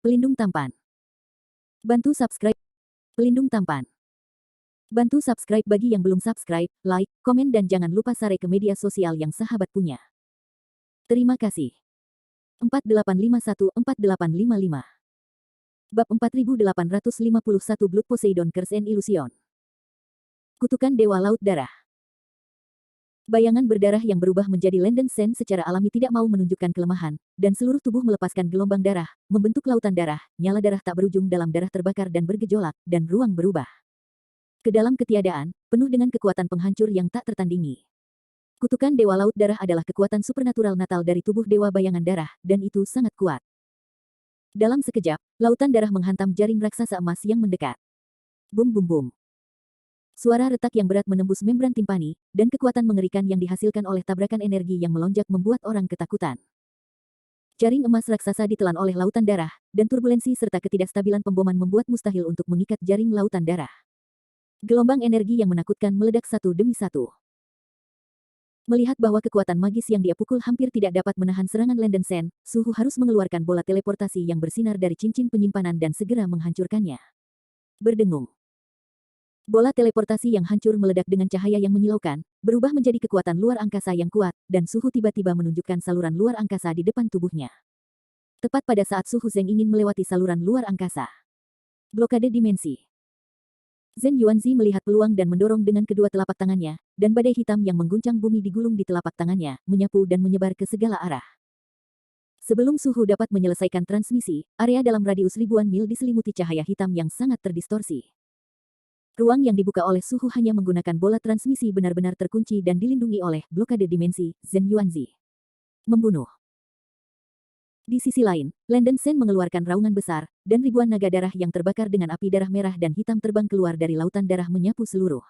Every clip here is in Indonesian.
Pelindung tampan. Bantu subscribe. Pelindung tampan. Bantu subscribe bagi yang belum subscribe, like, komen dan jangan lupa share ke media sosial yang sahabat punya. Terima kasih. 4851-4855 Bab 4851 Blood Poseidon Curse and Illusion. Kutukan Dewa Laut Darah. Bayangan berdarah yang berubah menjadi Landen Sen secara alami tidak mau menunjukkan kelemahan, dan seluruh tubuh melepaskan gelombang darah, membentuk lautan darah, nyala darah tak berujung dalam darah terbakar dan bergejolak, dan ruang berubah ke dalam ketiadaan, penuh dengan kekuatan penghancur yang tak tertandingi. Kutukan Dewa Laut Darah adalah kekuatan supernatural natal dari tubuh Dewa Bayangan Darah, dan itu sangat kuat. Dalam sekejap, lautan darah menghantam jaring raksasa emas yang mendekat. Bum bum bum. Suara retak yang berat menembus membran timpani, dan kekuatan mengerikan yang dihasilkan oleh tabrakan energi yang melonjak membuat orang ketakutan. Jaring emas raksasa ditelan oleh lautan darah, dan turbulensi serta ketidakstabilan pemboman membuat mustahil untuk mengikat jaring lautan darah. Gelombang energi yang menakutkan meledak satu demi satu. Melihat bahwa kekuatan magis yang dia pukul hampir tidak dapat menahan serangan Landen Sen, Suhu harus mengeluarkan bola teleportasi yang bersinar dari cincin penyimpanan dan segera menghancurkannya. Berdengung. Bola teleportasi yang hancur meledak dengan cahaya yang menyilaukan, berubah menjadi kekuatan luar angkasa yang kuat, dan Suhu tiba-tiba menunjukkan saluran luar angkasa di depan tubuhnya. Tepat pada saat Suhu Zeng ingin melewati saluran luar angkasa. Blokade dimensi. Zhen Yuanzi melihat peluang dan mendorong dengan kedua telapak tangannya, dan badai hitam yang mengguncang bumi digulung di telapak tangannya, menyapu dan menyebar ke segala arah. Sebelum Suhu dapat menyelesaikan transmisi, area dalam radius ribuan mil diselimuti cahaya hitam yang sangat terdistorsi. Ruang yang dibuka oleh Suhu hanya menggunakan bola transmisi benar-benar terkunci dan dilindungi oleh blokade dimensi, Zhen Yuanzi. Membunuh. Di sisi lain, Landen Sen mengeluarkan raungan besar, dan ribuan naga darah yang terbakar dengan api darah merah dan hitam terbang keluar dari lautan darah menyapu seluruh.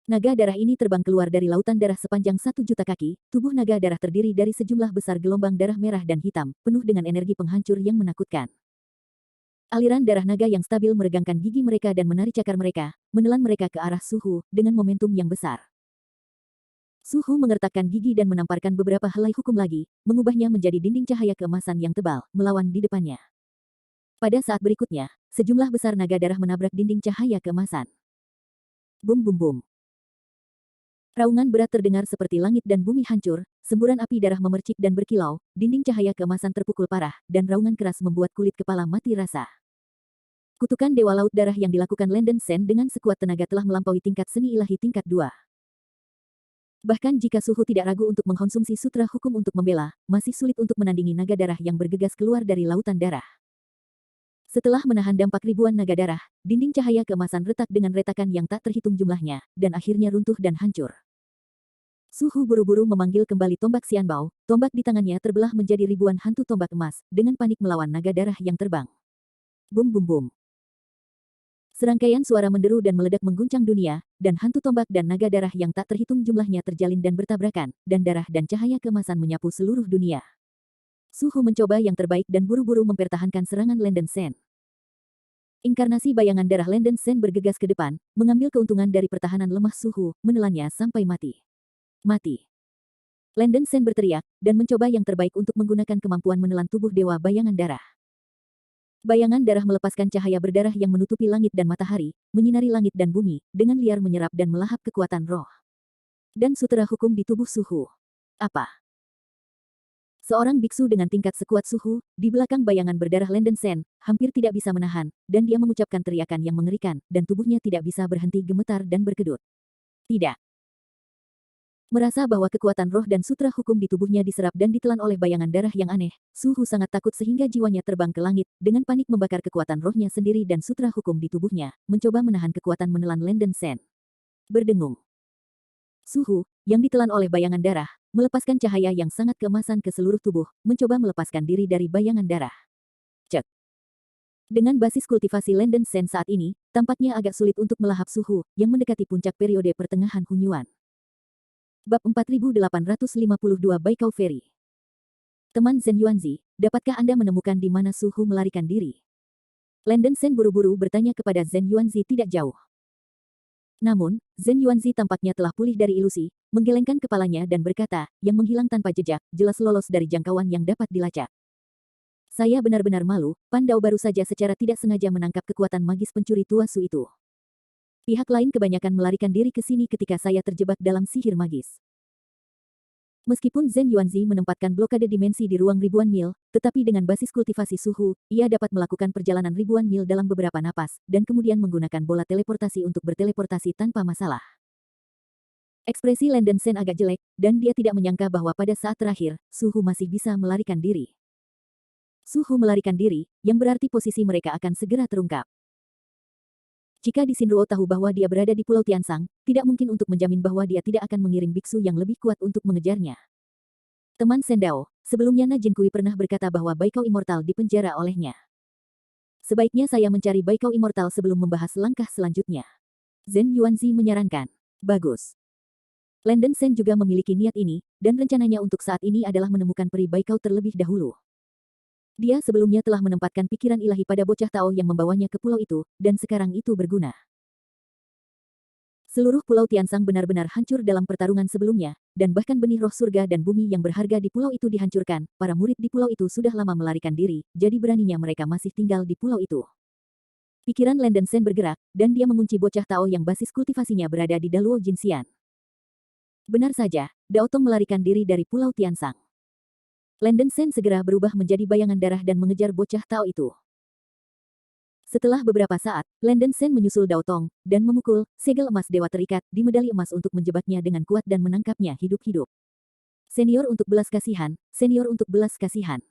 Naga darah ini terbang keluar dari lautan darah sepanjang 1.000.000 kaki, tubuh naga darah terdiri dari sejumlah besar gelombang darah merah dan hitam, penuh dengan energi penghancur yang menakutkan. Aliran darah naga yang stabil meregangkan gigi mereka dan menari cakar mereka, menelan mereka ke arah Suhu, dengan momentum yang besar. Suhu mengertakkan gigi dan menamparkan beberapa helai hukum lagi, mengubahnya menjadi dinding cahaya keemasan yang tebal, melawan di depannya. Pada saat berikutnya, sejumlah besar naga darah menabrak dinding cahaya keemasan. Bum bum bum. Raungan berat terdengar seperti langit dan bumi hancur, semburan api darah memercik dan berkilau, dinding cahaya keemasan terpukul parah, dan raungan keras membuat kulit kepala mati rasa. Kutukan Dewa Laut Darah yang dilakukan Landen Sen dengan sekuat tenaga telah melampaui tingkat seni ilahi tingkat 2. Bahkan jika Suhu tidak ragu untuk mengkonsumsi sutra hukum untuk membela, masih sulit untuk menandingi naga darah yang bergegas keluar dari lautan darah. Setelah menahan dampak ribuan naga darah, dinding cahaya keemasan retak dengan retakan yang tak terhitung jumlahnya, dan akhirnya runtuh dan hancur. Suhu buru-buru memanggil kembali tombak Xianbao, tombak di tangannya terbelah menjadi ribuan hantu tombak emas, dengan panik melawan naga darah yang terbang. Bum bum bum. Serangkaian suara menderu dan meledak mengguncang dunia, dan hantu tombak dan naga darah yang tak terhitung jumlahnya terjalin dan bertabrakan, dan darah dan cahaya keemasan menyapu seluruh dunia. Suhu mencoba yang terbaik dan buru-buru mempertahankan serangan Landen Sen. Inkarnasi bayangan darah Landen Sen bergegas ke depan, mengambil keuntungan dari pertahanan lemah Suhu, menelannya sampai mati. Mati. Landen Sen berteriak, dan mencoba yang terbaik untuk menggunakan kemampuan menelan tubuh Dewa Bayangan Darah. Bayangan darah melepaskan cahaya berdarah yang menutupi langit dan matahari, menyinari langit dan bumi, dengan liar menyerap dan melahap kekuatan roh. Dan sutera hukum di tubuh Suhu. Apa? Seorang biksu dengan tingkat sekuat Suhu, di belakang bayangan berdarah Landen Sen, hampir tidak bisa menahan, dan dia mengucapkan teriakan yang mengerikan, dan tubuhnya tidak bisa berhenti gemetar dan berkedut. Tidak. Merasa bahwa kekuatan roh dan sutra hukum di tubuhnya diserap dan ditelan oleh bayangan darah yang aneh, Suhu sangat takut sehingga jiwanya terbang ke langit, dengan panik membakar kekuatan rohnya sendiri dan sutra hukum di tubuhnya, mencoba menahan kekuatan menelan Landen Sen. Berdengung. Suhu, yang ditelan oleh bayangan darah, melepaskan cahaya yang sangat keemasan ke seluruh tubuh, mencoba melepaskan diri dari bayangan darah. Cek. Dengan basis kultivasi Landen Sen saat ini, tampaknya agak sulit untuk melahap Suhu, yang mendekati puncak periode pertengahan Hunyuan. Bab 4852 Baikau Feri. Teman Zhen Yuanzi, dapatkah Anda menemukan di mana Suhu melarikan diri? Landen Sen buru-buru bertanya kepada Zhen Yuanzi tidak jauh. Namun, Zhen Yuanzi tampaknya telah pulih dari ilusi, menggelengkan kepalanya dan berkata, yang menghilang tanpa jejak, jelas lolos dari jangkauan yang dapat dilacak. Saya benar-benar malu, Pan Dao baru saja secara tidak sengaja menangkap kekuatan magis pencuri tua Su itu. Pihak lain kebanyakan melarikan diri ke sini ketika saya terjebak dalam sihir magis. Meskipun Zhen Yuanzi menempatkan blokade dimensi di ruang ribuan mil, tetapi dengan basis kultivasi suhu, ia dapat melakukan perjalanan ribuan mil dalam beberapa napas, dan kemudian menggunakan bola teleportasi untuk berteleportasi tanpa masalah. Ekspresi Landen Shen agak jelek, dan dia tidak menyangka bahwa pada saat terakhir, Suhu masih bisa melarikan diri. Suhu melarikan diri, yang berarti posisi mereka akan segera terungkap. Jika Di Xinruo tahu bahwa dia berada di Pulau Tiansang, tidak mungkin untuk menjamin bahwa dia tidak akan mengirim biksu yang lebih kuat untuk mengejarnya. Teman Sendao, sebelumnya Na Jinkui pernah berkata bahwa Baikau Immortal dipenjara olehnya. Sebaiknya saya mencari Baikau Immortal sebelum membahas langkah selanjutnya. Zhen Yuanzi menyarankan. Bagus. Landen Shen juga memiliki niat ini, dan rencananya untuk saat ini adalah menemukan peri Baikau terlebih dahulu. Dia sebelumnya telah menempatkan pikiran ilahi pada bocah Tao yang membawanya ke pulau itu, dan sekarang itu berguna. Seluruh pulau Tiansang benar-benar hancur dalam pertarungan sebelumnya, dan bahkan benih roh surga dan bumi yang berharga di pulau itu dihancurkan. Para murid di pulau itu sudah lama melarikan diri, jadi beraninya mereka masih tinggal di pulau itu. Pikiran Landen Shen bergerak, dan dia mengunci bocah Tao yang basis kultivasinya berada di Daluo Jinxian. Benar saja, Dao Tong melarikan diri dari pulau Tiansang. Landen Shen segera berubah menjadi bayangan darah dan mengejar bocah Tao itu. Setelah beberapa saat, Landen Shen menyusul Dao Tong, dan memukul, segel emas dewa terikat, di medali emas untuk menjebaknya dengan kuat dan menangkapnya hidup-hidup. Senior untuk belas kasihan, senior untuk belas kasihan.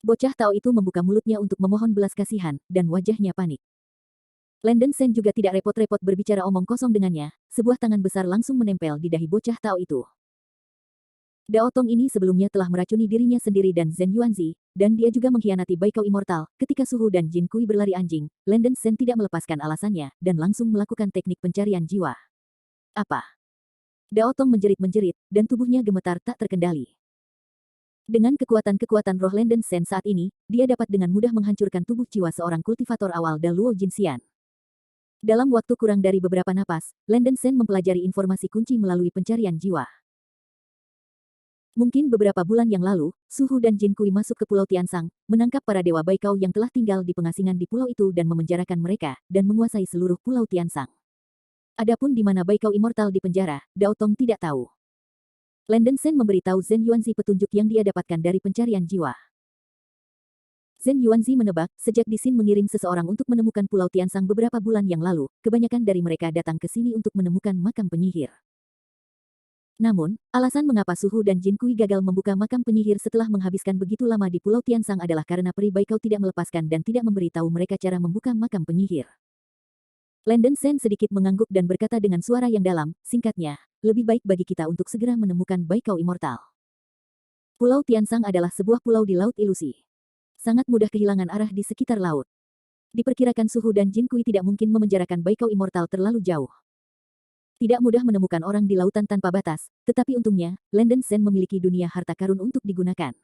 Bocah Tao itu membuka mulutnya untuk memohon belas kasihan, dan wajahnya panik. Landen Shen juga tidak repot-repot berbicara omong kosong dengannya, sebuah tangan besar langsung menempel di dahi bocah Tao itu. Dao Tong ini sebelumnya telah meracuni dirinya sendiri dan Zhen Yuanzi, dan dia juga mengkhianati Baikau Immortal. Ketika Suhu dan Jin Kui berlari anjing, Landen Shen tidak melepaskan alasannya, dan langsung melakukan teknik pencarian jiwa. Apa? Dao Tong menjerit-menjerit, dan tubuhnya gemetar tak terkendali. Dengan kekuatan-kekuatan roh Landen Shen saat ini, dia dapat dengan mudah menghancurkan tubuh jiwa seorang kultivator awal Daluo Jinxian. Dalam waktu kurang dari beberapa napas, Landen Shen mempelajari informasi kunci melalui pencarian jiwa. Mungkin beberapa bulan yang lalu, Suhu dan Jin Kui masuk ke Pulau Tiansang, menangkap para dewa Baikau yang telah tinggal di pengasingan di pulau itu dan memenjarakan mereka, dan menguasai seluruh Pulau Tiansang. Adapun di mana Baikau Immortal di penjara, Dao Tong tidak tahu. Landen Shen memberitahu Zhen Yuanzi petunjuk yang dia dapatkan dari pencarian jiwa. Zhen Yuanzi menebak, sejak Di Xin mengirim seseorang untuk menemukan Pulau Tiansang beberapa bulan yang lalu, kebanyakan dari mereka datang ke sini untuk menemukan makam penyihir. Namun, alasan mengapa Suhu dan Jin Kui gagal membuka makam penyihir setelah menghabiskan begitu lama di Pulau Tiansang adalah karena peri Baikau tidak melepaskan dan tidak memberitahu mereka cara membuka makam penyihir. Landen Shen sedikit mengangguk dan berkata dengan suara yang dalam, singkatnya, lebih baik bagi kita untuk segera menemukan Baikau Immortal. Pulau Tiansang adalah sebuah pulau di Laut Ilusi. Sangat mudah kehilangan arah di sekitar laut. Diperkirakan Suhu dan Jin Kui tidak mungkin memenjarakan Baikau Immortal terlalu jauh. Tidak mudah menemukan orang di lautan tanpa batas, tetapi untungnya, Landen Shen memiliki dunia harta karun untuk digunakan.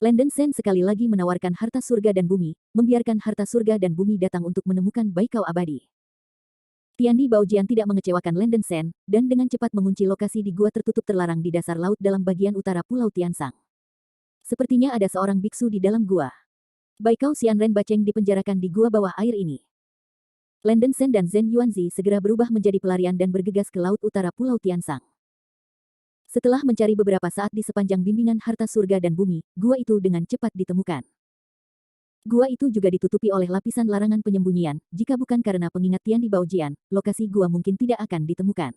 Landen Shen sekali lagi menawarkan harta surga dan bumi, membiarkan harta surga dan bumi datang untuk menemukan Baikau abadi. Tiandi Baojian tidak mengecewakan Landen Shen, dan dengan cepat mengunci lokasi di gua tertutup terlarang di dasar laut dalam bagian utara Pulau Tiansang. Sepertinya ada seorang biksu di dalam gua. Baikau Xianren Baceng dipenjarakan di gua bawah air ini. Landen Shen dan Zhen Yuanzi segera berubah menjadi pelarian dan bergegas ke laut utara Pulau Tiansang. Setelah mencari beberapa saat di sepanjang bimbingan harta surga dan bumi, gua itu dengan cepat ditemukan. Gua itu juga ditutupi oleh lapisan larangan penyembunyian, jika bukan karena pengingat Tiandi Baojian, lokasi gua mungkin tidak akan ditemukan.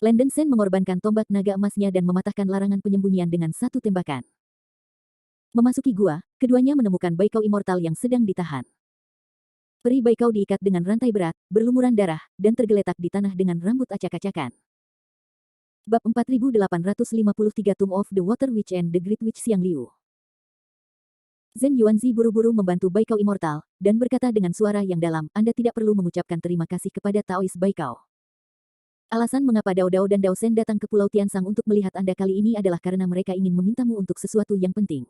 Landen Shen mengorbankan tombak naga emasnya dan mematahkan larangan penyembunyian dengan satu tembakan. Memasuki gua, keduanya menemukan Baikau Immortal yang sedang ditahan. Peri Baikau diikat dengan rantai berat, berlumuran darah, dan tergeletak di tanah dengan rambut acak-acakan. Bab 4853 Tomb of the Water Witch and the Great Witch Xiang Liu. Zhen Yuanzi buru-buru membantu Baikau Immortal, dan berkata dengan suara yang dalam, Anda tidak perlu mengucapkan terima kasih kepada Taois Baikau. Alasan mengapa Dao Dao dan Dao Shen datang ke Pulau Tiansang untuk melihat Anda kali ini adalah karena mereka ingin memintamu untuk sesuatu yang penting.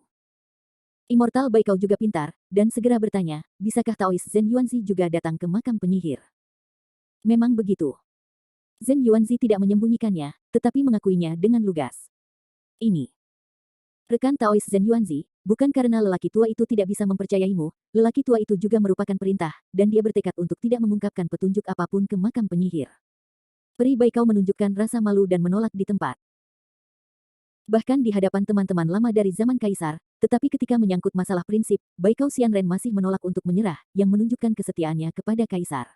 Immortal Baikau juga pintar, dan segera bertanya, bisakah Taois Zhen Yuanzi juga datang ke makam penyihir? Memang begitu. Zhen Yuanzi tidak menyembunyikannya, tetapi mengakuinya dengan lugas. Ini. Rekan Taois Zhen Yuanzi, bukan karena lelaki tua itu tidak bisa mempercayaimu, lelaki tua itu juga merupakan perintah, dan dia bertekad untuk tidak mengungkapkan petunjuk apapun ke makam penyihir. Peri Baikau menunjukkan rasa malu dan menolak di tempat. Bahkan di hadapan teman-teman lama dari zaman Kaisar, tetapi ketika menyangkut masalah prinsip, Baikau Xianren masih menolak untuk menyerah, yang menunjukkan kesetiaannya kepada Kaisar.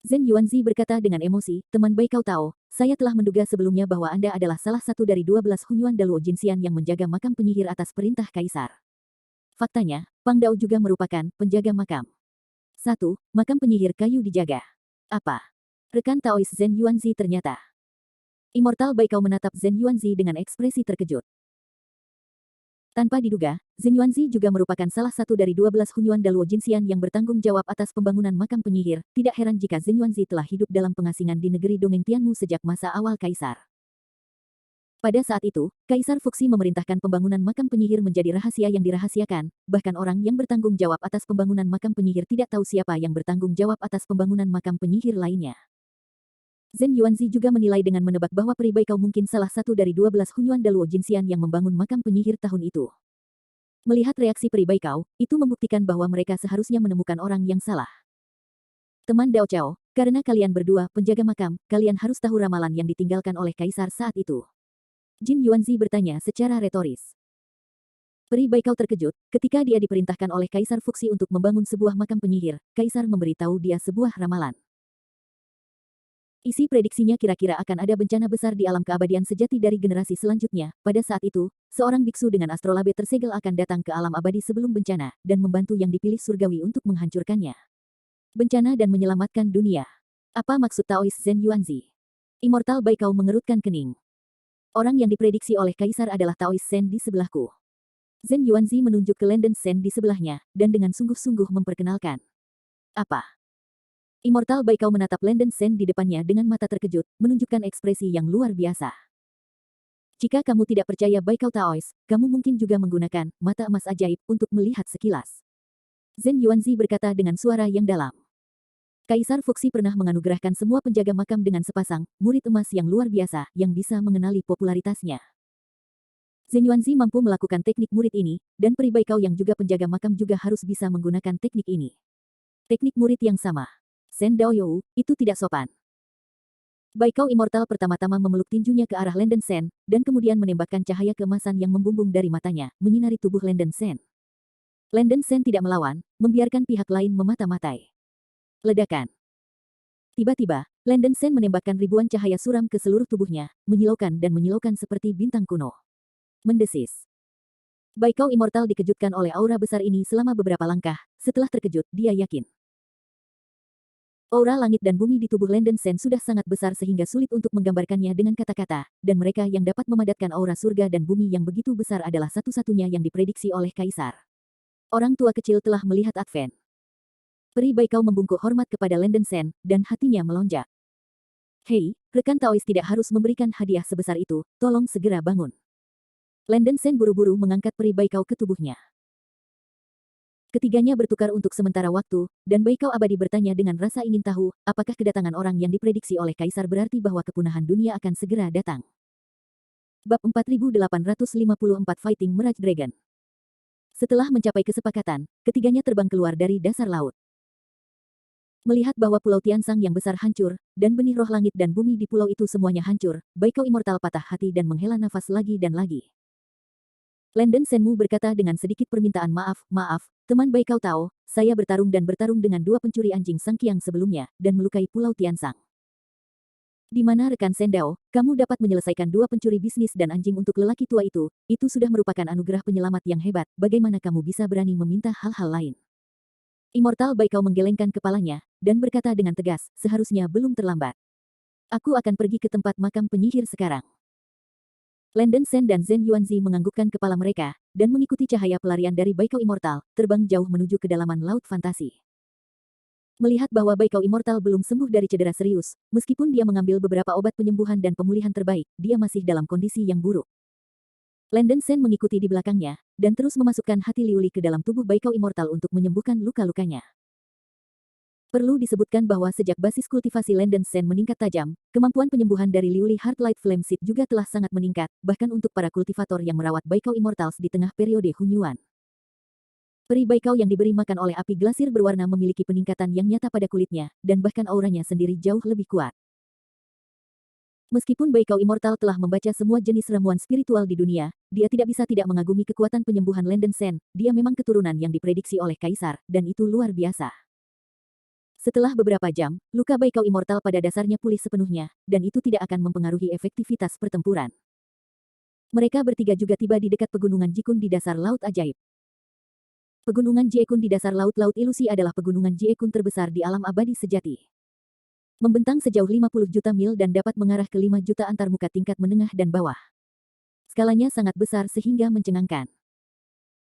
Zhen Yuanzi berkata dengan emosi, teman Baikau Tao, saya telah menduga sebelumnya bahwa Anda adalah salah satu dari 12 Hunyuan Daluo Jinxian yang menjaga makam penyihir atas perintah Kaisar. Faktanya, Pang Dao juga merupakan penjaga makam. 1. Makam penyihir kayu dijaga. Apa? Rekan Taois Zhen Yuanzi ternyata. Immortal Baikau menatap Zhen Yuanzi dengan ekspresi terkejut. Tanpa diduga, Zhen Yuanzi juga merupakan salah satu dari 12 Hunyuan Daluo Jinxian yang bertanggung jawab atas pembangunan makam penyihir. Tidak heran jika Zhen Yuanzi telah hidup dalam pengasingan di negeri dongeng Tianmu sejak masa awal Kaisar. Pada saat itu, Kaisar Fuxi memerintahkan pembangunan makam penyihir menjadi rahasia yang dirahasiakan, bahkan orang yang bertanggung jawab atas pembangunan makam penyihir tidak tahu siapa yang bertanggung jawab atas pembangunan makam penyihir lainnya. Zhen Yuanzi juga menilai dengan menebak bahwa Peri Baikau mungkin salah satu dari 12 Hunyuan Daluo Jinxian yang membangun makam penyihir tahun itu. Melihat reaksi Peri Baikau, itu membuktikan bahwa mereka seharusnya menemukan orang yang salah. Teman Dao Chao, karena kalian berdua penjaga makam, kalian harus tahu ramalan yang ditinggalkan oleh Kaisar saat itu. Jin Yuanzi bertanya secara retoris. Peri Baikau terkejut, ketika dia diperintahkan oleh Kaisar Fuxi untuk membangun sebuah makam penyihir, Kaisar memberitahu dia sebuah ramalan. Isi prediksinya kira-kira akan ada bencana besar di alam keabadian sejati dari generasi selanjutnya. Pada saat itu, seorang biksu dengan astrolabe tersegel akan datang ke alam abadi sebelum bencana, dan membantu yang dipilih surgawi untuk menghancurkannya. Bencana dan menyelamatkan dunia. Apa maksud Taois Zhen Yuanzi? Immortal Baikau mengerutkan kening. Orang yang diprediksi oleh Kaisar adalah Taois Zhen di sebelahku. Zhen Yuanzi menunjuk ke Landen Zhen di sebelahnya, dan dengan sungguh-sungguh memperkenalkan. Apa? Immortal Baikau menatap Landen Zhen di depannya dengan mata terkejut, menunjukkan ekspresi yang luar biasa. Jika kamu tidak percaya Baikau Taois, kamu mungkin juga menggunakan mata emas ajaib untuk melihat sekilas. Zhen Yuanzi berkata dengan suara yang dalam. Kaisar Fuxi pernah menganugerahkan semua penjaga makam dengan sepasang murid emas yang luar biasa yang bisa mengenali popularitasnya. Zhen Yuanzi mampu melakukan teknik murid ini, dan Peri Baikau yang juga penjaga makam juga harus bisa menggunakan teknik ini. Teknik murid yang sama. Shen Daoyou, itu tidak sopan. Baikau Immortal pertama-tama memeluk tinjunya ke arah Landen Zhen, dan kemudian menembakkan cahaya keemasan yang membumbung dari matanya, menyinari tubuh Landen Zhen. Landen Zhen tidak melawan, membiarkan pihak lain memata-matai. Ledakan. Tiba-tiba, Landen Zhen menembakkan ribuan cahaya suram ke seluruh tubuhnya, menyilaukan dan menyilaukan seperti bintang kuno. Mendesis. Baikau Immortal dikejutkan oleh aura besar ini selama beberapa langkah. Setelah terkejut, dia yakin. Aura langit dan bumi di tubuh Landen Zhen sudah sangat besar sehingga sulit untuk menggambarkannya dengan kata-kata, dan mereka yang dapat memadatkan aura surga dan bumi yang begitu besar adalah satu-satunya yang diprediksi oleh Kaisar. Orang tua kecil telah melihat Advent. Peri Baikau membungkuk hormat kepada Landen Zhen, dan hatinya melonjak. Hei, rekan Taois tidak harus memberikan hadiah sebesar itu, tolong segera bangun. Landen Zhen buru-buru mengangkat Peri Baikau ke tubuhnya. Ketiganya bertukar untuk sementara waktu, dan Baikau Abadi bertanya dengan rasa ingin tahu, apakah kedatangan orang yang diprediksi oleh Kaisar berarti bahwa kepunahan dunia akan segera datang. Bab 4854 Fighting Mirage Dragon. Setelah mencapai kesepakatan, ketiganya terbang keluar dari dasar laut. Melihat bahwa Pulau Tiansang yang besar hancur, dan benih roh langit dan bumi di pulau itu semuanya hancur, Baikau Immortal patah hati dan menghela nafas lagi dan lagi. Landen Zhenmu berkata dengan sedikit permintaan maaf, teman Baikau Tao, saya bertarung dengan dua pencuri anjing Sangkiang sebelumnya, dan melukai Pulau Tiansang. Di mana rekan Sendao, kamu dapat menyelesaikan dua pencuri bisnis dan anjing untuk lelaki tua itu sudah merupakan anugerah penyelamat yang hebat, bagaimana kamu bisa berani meminta hal-hal lain? Immortal Baikau menggelengkan kepalanya, dan berkata dengan tegas, seharusnya belum terlambat. Aku akan pergi ke tempat makam penyihir sekarang. Landen Zhen dan Zhen Yuanzi menganggukkan kepala mereka, dan mengikuti cahaya pelarian dari Baikau Immortal, terbang jauh menuju kedalaman laut fantasi. Melihat bahwa Baikau Immortal belum sembuh dari cedera serius, meskipun dia mengambil beberapa obat penyembuhan dan pemulihan terbaik, dia masih dalam kondisi yang buruk. Landen Zhen mengikuti di belakangnya, dan terus memasukkan hati Liuli ke dalam tubuh Baikau Immortal untuk menyembuhkan luka-lukanya. Perlu disebutkan bahwa sejak basis kultivasi Landen Sen meningkat tajam, kemampuan penyembuhan dari Liuli Heartlight Flame Seed juga telah sangat meningkat, bahkan untuk para kultivator yang merawat Baikau Immortals di tengah periode Hunyuan. Peri Baikau yang diberi makan oleh api glasir berwarna memiliki peningkatan yang nyata pada kulitnya, dan bahkan auranya sendiri jauh lebih kuat. Meskipun Baikau Immortal telah membaca semua jenis ramuan spiritual di dunia, dia tidak bisa tidak mengagumi kekuatan penyembuhan Landen Sen. Dia memang keturunan yang diprediksi oleh Kaisar, dan itu luar biasa. Setelah beberapa jam, luka Baikau Immortal pada dasarnya pulih sepenuhnya, dan itu tidak akan mempengaruhi efektivitas pertempuran. Mereka bertiga juga tiba di dekat pegunungan Jikun di dasar Laut Ajaib. Pegunungan Jiekun di dasar laut-laut ilusi adalah pegunungan Jiekun terbesar di alam abadi sejati. Membentang sejauh 50 juta mil dan dapat mengarah ke 5 juta antarmuka tingkat menengah dan bawah. Skalanya sangat besar sehingga mencengangkan.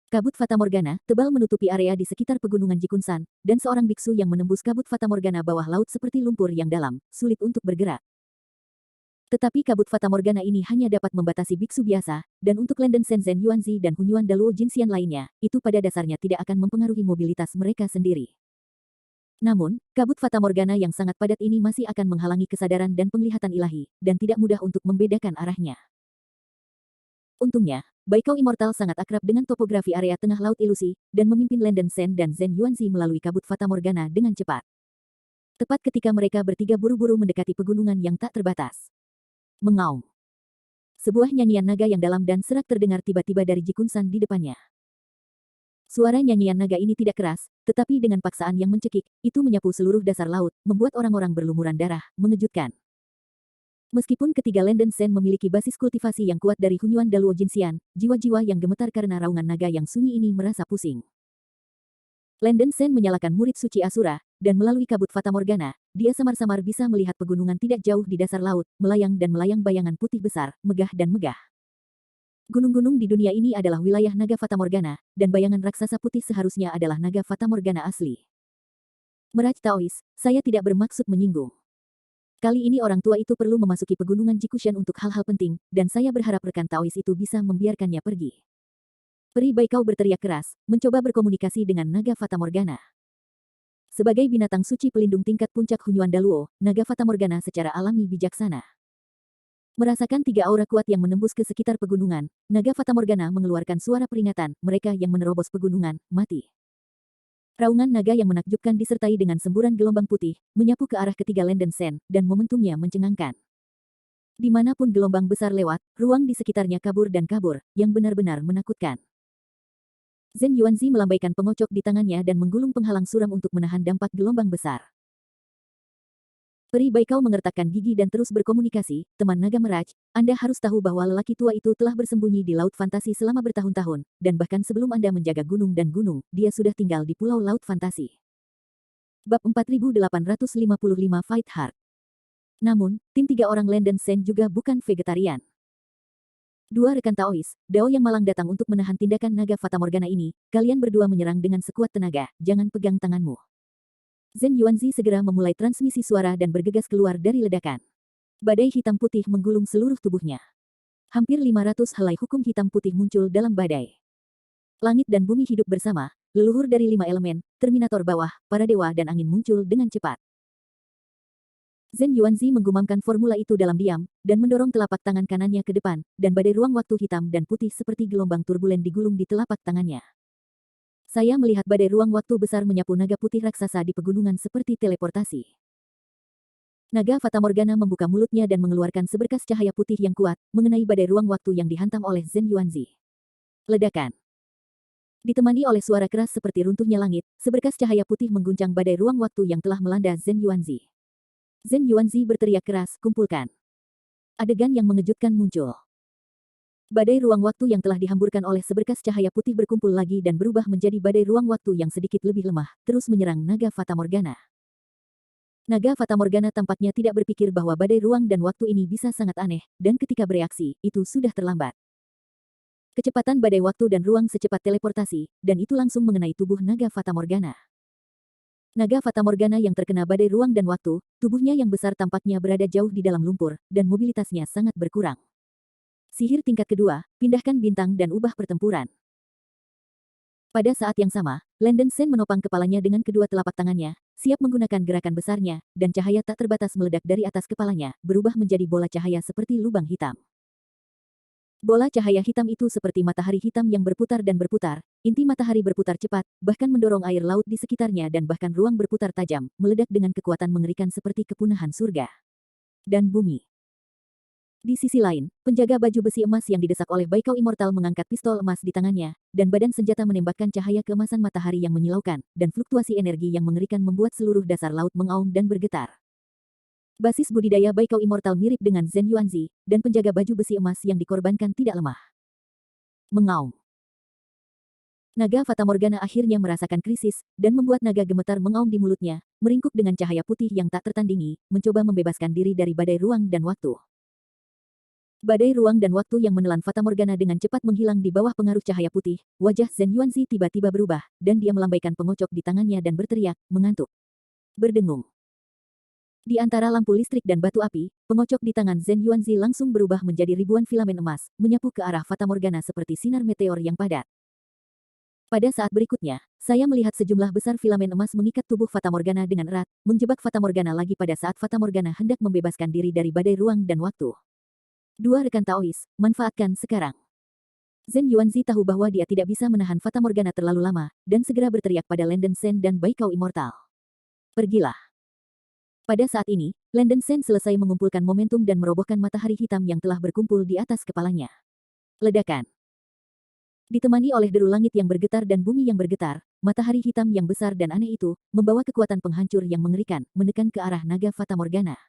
Kabut Fatamorgana tebal menutupi area di sekitar pegunungan Jikunsan, dan seorang biksu yang menembus kabut Fatamorgana bawah laut seperti lumpur yang dalam, sulit untuk bergerak. Tetapi kabut Fatamorgana ini hanya dapat membatasi biksu biasa, dan untuk Landen Shenzhen Yuanzi dan Hunyuan Daluo Jinxian lainnya, itu pada dasarnya tidak akan mempengaruhi mobilitas mereka sendiri. Namun, kabut Fatamorgana yang sangat padat ini masih akan menghalangi kesadaran dan penglihatan ilahi, dan tidak mudah untuk membedakan arahnya. Untungnya, Baikau Immortal sangat akrab dengan topografi area tengah laut ilusi, dan memimpin Landen Shen dan Zhen Yuanzi melalui kabut Fatamorgana dengan cepat. Tepat ketika mereka bertiga buru-buru mendekati pegunungan yang tak terbatas. Mengaum. Sebuah nyanyian naga yang dalam dan serak terdengar tiba-tiba dari Jikunsan di depannya. Suara nyanyian naga ini tidak keras, tetapi dengan paksaan yang mencekik, itu menyapu seluruh dasar laut, membuat orang-orang berlumuran darah, mengejutkan. Meskipun ketiga Landen Shen memiliki basis kultivasi yang kuat dari Hunyuan Daluo Jinxian, jiwa-jiwa yang gemetar karena raungan naga yang sunyi ini merasa pusing. Landen Shen menyalakan murid suci Asura, dan melalui kabut Fatamorgana, dia samar-samar bisa melihat pegunungan tidak jauh di dasar laut, melayang dan melayang bayangan putih besar, megah dan megah. Gunung-gunung di dunia ini adalah wilayah naga Fatamorgana, dan bayangan raksasa putih seharusnya adalah naga Fatamorgana asli. Meraj Taois, saya tidak bermaksud menyinggung. Kali ini orang tua itu perlu memasuki pegunungan Jikushan untuk hal-hal penting, dan saya berharap rekan Taois itu bisa membiarkannya pergi. Peri Baikau berteriak keras, mencoba berkomunikasi dengan naga Fatamorgana. Sebagai binatang suci pelindung tingkat puncak Hunyuan Daluo, naga Fatamorgana secara alami bijaksana. Merasakan tiga aura kuat yang menembus ke sekitar pegunungan, naga Fatamorgana mengeluarkan suara peringatan, mereka yang menerobos pegunungan, mati. Raungan naga yang menakjubkan disertai dengan semburan gelombang putih, menyapu ke arah ketiga Landen Shen, dan momentumnya mencengangkan. Dimanapun gelombang besar lewat, ruang di sekitarnya kabur dan kabur, yang benar-benar menakutkan. Zhen Yuanzi melambaikan pengocok di tangannya dan menggulung penghalang suram untuk menahan dampak gelombang besar. Peri Baikau mengertakkan gigi dan terus berkomunikasi, teman naga Meraj, Anda harus tahu bahwa lelaki tua itu telah bersembunyi di laut fantasi selama bertahun-tahun, dan bahkan sebelum Anda menjaga gunung dan gunung, dia sudah tinggal di pulau laut fantasi. Bab 4855 Fight Hard. Namun, tim tiga orang Landen Shen juga bukan vegetarian. Dua rekan Taois, Dao yang malang datang untuk menahan tindakan naga Fatamorgana ini, kalian berdua menyerang dengan sekuat tenaga, jangan pegang tanganmu. Zhen Yuanzi segera memulai transmisi suara dan bergegas keluar dari ledakan. Badai hitam putih menggulung seluruh tubuhnya. Hampir 500 helai hukum hitam putih muncul dalam badai. Langit dan bumi hidup bersama, leluhur dari 5 elemen, Terminator bawah, para dewa dan angin muncul dengan cepat. Zhen Yuanzi menggumamkan formula itu dalam diam, dan mendorong telapak tangan kanannya ke depan, dan badai ruang waktu hitam dan putih seperti gelombang turbulen digulung di telapak tangannya. Saya melihat badai ruang waktu besar menyapu naga putih raksasa di pegunungan seperti teleportasi. Naga Fatamorgana membuka mulutnya dan mengeluarkan seberkas cahaya putih yang kuat, mengenai badai ruang waktu yang dihantam oleh Zhen Yuanzi. Ledakan. Ditemani oleh suara keras seperti runtuhnya langit, seberkas cahaya putih mengguncang badai ruang waktu yang telah melanda Zhen Yuanzi. Zhen Yuanzi berteriak keras, kumpulkan. Adegan yang mengejutkan muncul. Badai ruang waktu yang telah dihamburkan oleh seberkas cahaya putih berkumpul lagi dan berubah menjadi badai ruang waktu yang sedikit lebih lemah, terus menyerang naga Fatamorgana. Naga Fatamorgana tampaknya tidak berpikir bahwa badai ruang dan waktu ini bisa sangat aneh, dan ketika bereaksi, itu sudah terlambat. Kecepatan badai waktu dan ruang secepat teleportasi, dan itu langsung mengenai tubuh naga Fatamorgana. Naga Fatamorgana yang terkena badai ruang dan waktu, tubuhnya yang besar tampaknya berada jauh di dalam lumpur, dan mobilitasnya sangat berkurang. Sihir tingkat kedua, pindahkan bintang dan ubah pertempuran. Pada saat yang sama, Landen Shen menopang kepalanya dengan kedua telapak tangannya, siap menggunakan gerakan besarnya, dan cahaya tak terbatas meledak dari atas kepalanya, berubah menjadi bola cahaya seperti lubang hitam. Bola cahaya hitam itu seperti matahari hitam yang berputar dan berputar, inti matahari berputar cepat, bahkan mendorong air laut di sekitarnya dan bahkan ruang berputar tajam, meledak dengan kekuatan mengerikan seperti kepunahan surga dan bumi. Di sisi lain, penjaga baju besi emas yang didesak oleh Baikau Immortal mengangkat pistol emas di tangannya, dan badan senjata menembakkan cahaya keemasan matahari yang menyilaukan, dan fluktuasi energi yang mengerikan membuat seluruh dasar laut mengaum dan bergetar. Basis budidaya Baikau Immortal mirip dengan Zhen Yuanzi, dan penjaga baju besi emas yang dikorbankan tidak lemah. Mengaum. Naga Fatamorgana akhirnya merasakan krisis, dan membuat naga gemetar mengaum di mulutnya, meringkuk dengan cahaya putih yang tak tertandingi, mencoba membebaskan diri dari badai ruang dan waktu. Badai ruang dan waktu yang menelan Fatamorgana dengan cepat menghilang di bawah pengaruh cahaya putih, wajah Zhen Yuanzi tiba-tiba berubah, dan dia melambaikan pengocok di tangannya dan berteriak, mengantuk. Berdengung. Di antara lampu listrik dan batu api, pengocok di tangan Zhen Yuanzi langsung berubah menjadi ribuan filamen emas, menyapu ke arah Fatamorgana seperti sinar meteor yang padat. Pada saat berikutnya, saya melihat sejumlah besar filamen emas mengikat tubuh Fatamorgana dengan erat, menjebak Fatamorgana lagi pada saat Fatamorgana hendak membebaskan diri dari badai ruang dan waktu. Dua rekan Taois, manfaatkan sekarang. Zhen Yuanzi tahu bahwa dia tidak bisa menahan Fatamorgana terlalu lama, dan segera berteriak pada Landen Shen dan Baikau Immortal. Pergilah. Pada saat ini, Landen Shen selesai mengumpulkan momentum dan merobohkan matahari hitam yang telah berkumpul di atas kepalanya. Ledakan. Ditemani oleh deru langit yang bergetar dan bumi yang bergetar, matahari hitam yang besar dan aneh itu, membawa kekuatan penghancur yang mengerikan, menekan ke arah naga Fatamorgana.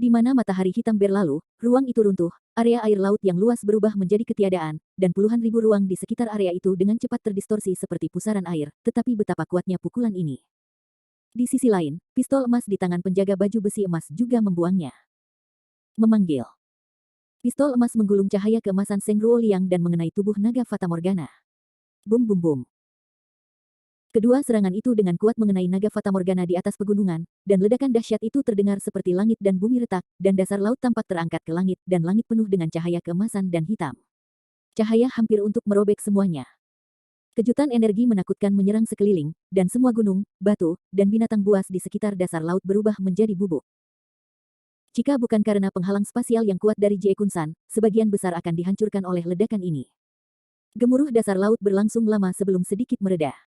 Di mana matahari hitam berlalu, ruang itu runtuh, area air laut yang luas berubah menjadi ketiadaan, dan puluhan ribu ruang di sekitar area itu dengan cepat terdistorsi seperti pusaran air, tetapi betapa kuatnya pukulan ini. Di sisi lain, pistol emas di tangan penjaga baju besi emas juga membuangnya. Memanggil. Pistol emas menggulung cahaya keemasan Seng Ruo Liang dan mengenai tubuh naga Fatamorgana. Bum bum bum. Kedua serangan itu dengan kuat mengenai naga Fatamorgana di atas pegunungan, dan ledakan dahsyat itu terdengar seperti langit dan bumi retak, dan dasar laut tampak terangkat ke langit, dan langit penuh dengan cahaya keemasan dan hitam. Cahaya hampir untuk merobek semuanya. Kejutan energi menakutkan menyerang sekeliling, dan semua gunung, batu, dan binatang buas di sekitar dasar laut berubah menjadi bubuk. Jika bukan karena penghalang spasial yang kuat dari Jie Kun-san, sebagian besar akan dihancurkan oleh ledakan ini. Gemuruh dasar laut berlangsung lama sebelum sedikit mereda.